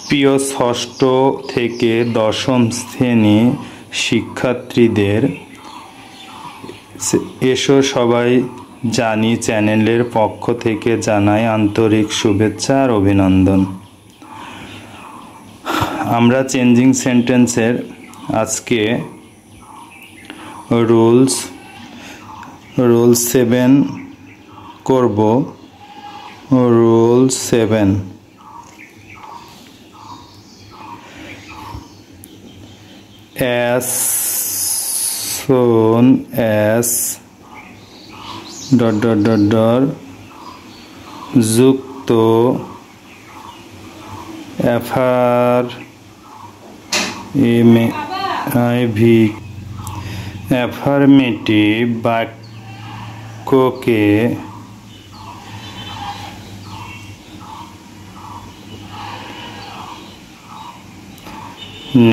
প্রিয় ষষ্ঠ থেকে দশম শ্রেণী শিক্ষার্থীদের এসো সবাই জানি চ্যানেলের পক্ষ থেকে জানাই আন্তরিক শুভেচ্ছা আর অভিনন্দন। আমরা চেঞ্জিং সেন্টেন্সের আজকে রুল 7 করব। রুল 7 as soon as ... যুক্ত অ্যাফার্মেটিভ বাক্যকে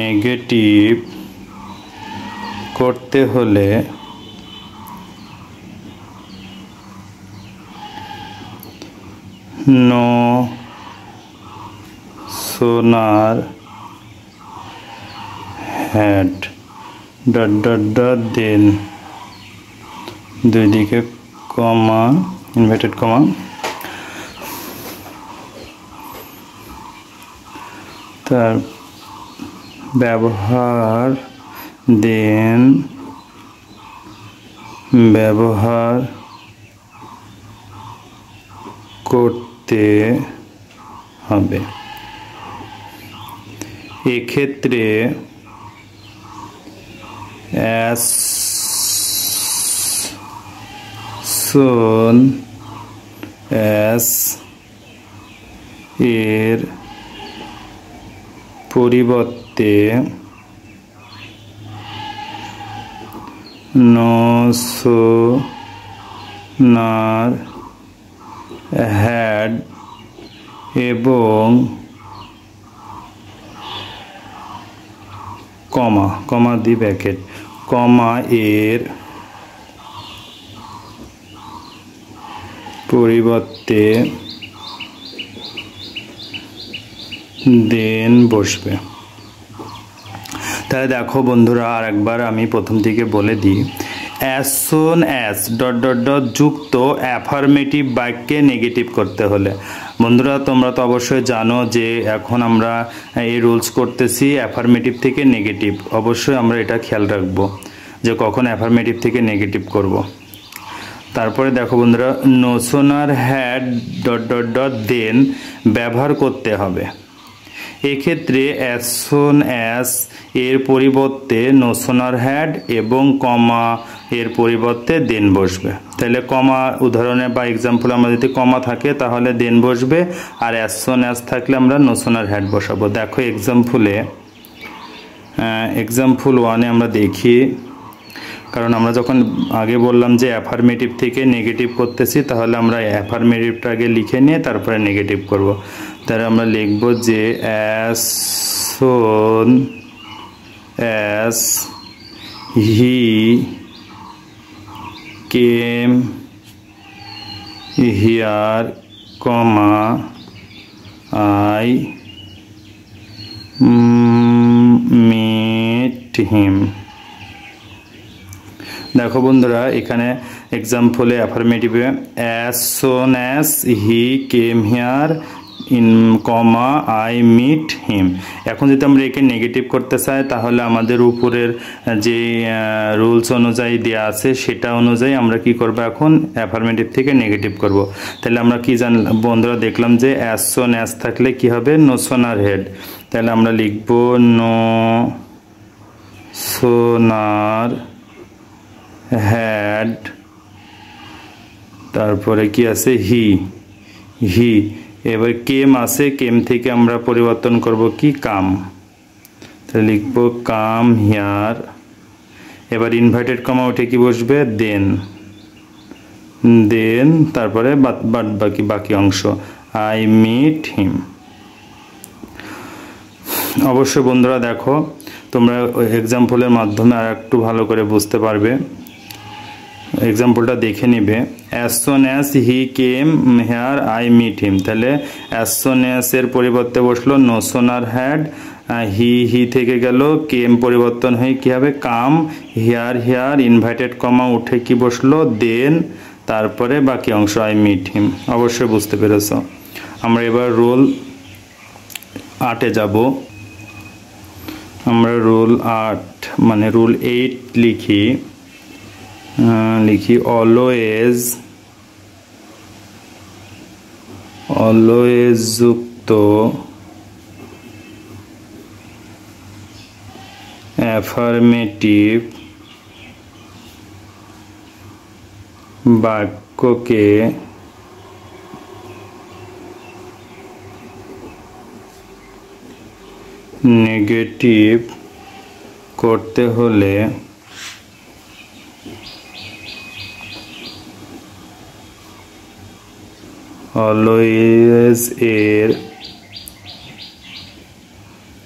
নেগেটিভ করতে হলে নো সোনার হ্যাড ... দেন দুই দিকে কমা, ইনভার্টেড কমা, তার ব্যবহার করতে হবে। এক্ষেত্রে as soon as এর পরিবর্তে নো সোনার হ্যাড এবং কমা দি ব্র্যাকেট কমা এর পরিবর্তে দেন বসবে। তাহলে দেখো বন্ধুরা, আর একবার আমি প্রথম থেকে বলে দিই। as soon as ... যুক্ত অ্যাফার্মেটিভ বাক্যে নেগেটিভ করতে হলে। বন্ধুরা, তোমরা তো অবশ্যই জানো যে এখন আমরা এই রুলস করতেছি অ্যাফার্মেটিভ থেকে নেগেটিভ। অবশ্যই আমরা এটা খেয়াল রাখবো যে কখন অ্যাফার্মেটিভ থেকে নেগেটিভ করব। তারপরে দেখো বন্ধুরা, নো সোনার হ্যাড ... দেন ব্যবহার করতে হবে। এক্ষেত্রে as soon as এর পরিবর্তে নো সোনার হ্যাড এবং কমা এর পরিবর্তে দেন বসবে। তাহলে কমা উদাহরণে বা এক্সাম্পলে আমরা যদি কমা থাকে তাহলে দেন বসবে, আর as soon as থাকলে আমরা নো সোনার হ্যাড বসাবো। দেখো এক্সাম্পল 1-এ আমরা দেখি, কারণ আমরা যখন আগে বললাম যে অ্যাফার্মেটিভ থেকে নেগেটিভ করতেছি, তাহলে আমরা অ্যাফার্মেটিভটা আগে লিখে নিয়ে তারপরে নেগেটিভ করব। তাহলে আমরা লিখব যে as soon as he came here, I met him. দেখো বন্ধুরা, এখানে এক্সাম্পলে অ্যাফার্মেটিভে as soon as he came here I meet him। এখন যদি আমরা একে নেগেটিভ করতে চাই তাহলে আমাদের উপরের যে রুলস অনুযায়ী দেওয়া আছে সেটা অনুযায়ী আমরা কি করব, এখন অ্যাফার্মেটিভ থেকে নেগেটিভ করব। তাহলে আমরা কি বন্ধুরা দেখলাম যে as soon as থাকলে কি হবে, নো সোনার হেড। তাহলে আমরা লিখব নো সোনার হ্যাড, তারপরে কি আছে হি। এবার কেম আছে, কেম থেকে আমরা পরিবর্তন করব কি কাম, তাহলে লিখব কাম হিয়ার। এবার ইনভার্টেড কমা উঠে কি বসবে, দেন তারপরে বাকি অংশ আই মিট হিম। অবশ্যই বন্ধুরা দেখো, তোমরা এক্সাম্পলের মাধ্যমে আর একটু ভালো করে বুঝতে পারবে। এক্সাম্পলটা দেখে নিবে। As soon as he came here I meet him, তাহলে অ্যাজ সুন অ্যাজ এর পরিবর্তে বসলো নো সোনার হ্যাড, হি থেকে গেল, কেম পরিবর্তন হয়ে কি হবে কাম, হিয়ার ইনভাইটেড কমা উঠে কি বসলো দেন, তারপরে বাকি অংশ আই মিট হিম। অবশ্যই বুঝতে পেরেছ। আমরা এবার রুল 8-এ যাব। আমরা রুল 8 মানে রুল 8 লিখি অলওয়েজ যুক্ত অ্যাফার্মেটিভ বাক্যকে নেগেটিভ করতে হলে অলওয়েজ এর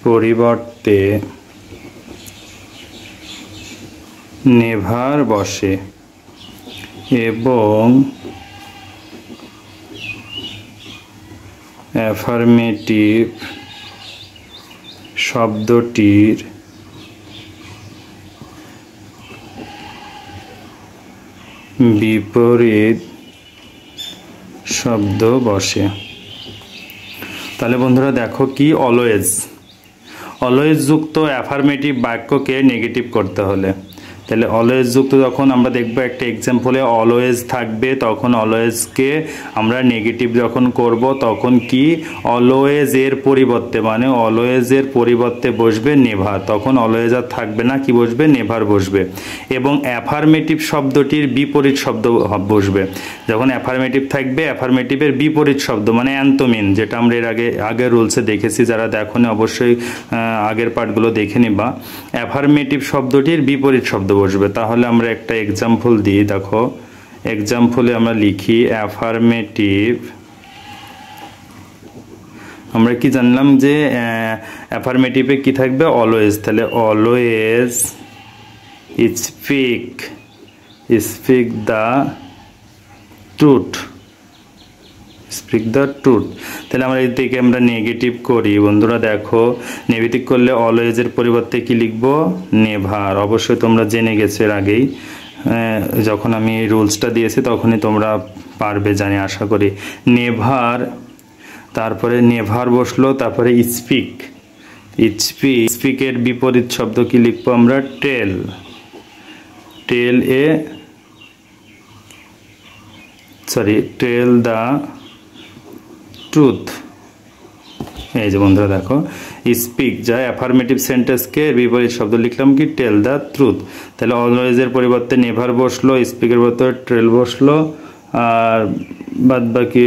পরিবর্তে নেভার বসে এবং অ্যাফার্মেটিভ শব্দটির বিপরীত শব্দ বসে। তাহলে বন্ধুরা দেখো কি অলওয়েজ যুক্ত অ্যাফার্মেটিভ বাক্যকে নেগেটিভ করতে হলে, তাহলে অলওয়েজ যুক্ত যখন আমরা দেখবো একটা এক্সাম্পলে অলওয়েজ থাকবে, তখন অলওয়েজকে আমরা নেগেটিভ যখন করব তখন কি অলওয়েজ এর পরিবর্তে মানে অলওয়েজ এর পরিবর্তে বসবে নেভার, তখন অলওয়েজ আর থাকবে না, কি বসবে নেভার বসবে, এবং অ্যাফার্মেটিভ শব্দটির বিপরীত শব্দ বসবে। যখন অ্যাফার্মেটিভ থাকবে অ্যাফার্মেটিভের বিপরীত শব্দ মানে অ্যান্টোমিন, যেটা আমরা এর আগের রুলসে দেখেছি, যারা দেখোনি অবশ্যই আগের পার্টগুলো দেখে নিবা। অ্যাফার্মেটিভ শব্দটির বিপরীত শব্দ বসবে। তাহলে আমরা একটা এক্সাম্পল দিই, দেখো এক্সাম্পলে আমরা লিখি অ্যাফার্মেটিভ, আমরা কি জানলাম যে অ্যাফার্মেটিভে কি থাকবে অলওয়েজ, তাহলে অলওয়েজ স্পিক দ্য ট্রুথ, তাহলে আমরা এই থেকে আমরা নেগেটিভ করি। বন্ধুরা দেখো নেগেটিভ করলে অলওয়েজ এর পরিবর্তে কি লিখবো নেভার, অবশ্যই তোমরা জেনে গেছো এর আগেই, যখন আমি এই রুলসটা দিয়েছি তখনই তোমরা পারবে জানি আশা করি। নেভার, তারপরে নেভার বসলো, তারপরে স্পিকের বিপরীত শব্দ কি লিখবো আমরা টেল দ্য ট্রুথ। এই যে বন্ধুরা দেখো স্পিক যা অ্যাফার্মেটিভ সেন্টেন্সকে বিপরীত শব্দ লিখলাম কি টেল দ্য ট্রুথ, তাহলে অলওয়েজ এর পরিবর্তে নেভার বসলো, স্পিকের পরিবর্তে টেল বসলো, আর বাদ বাকি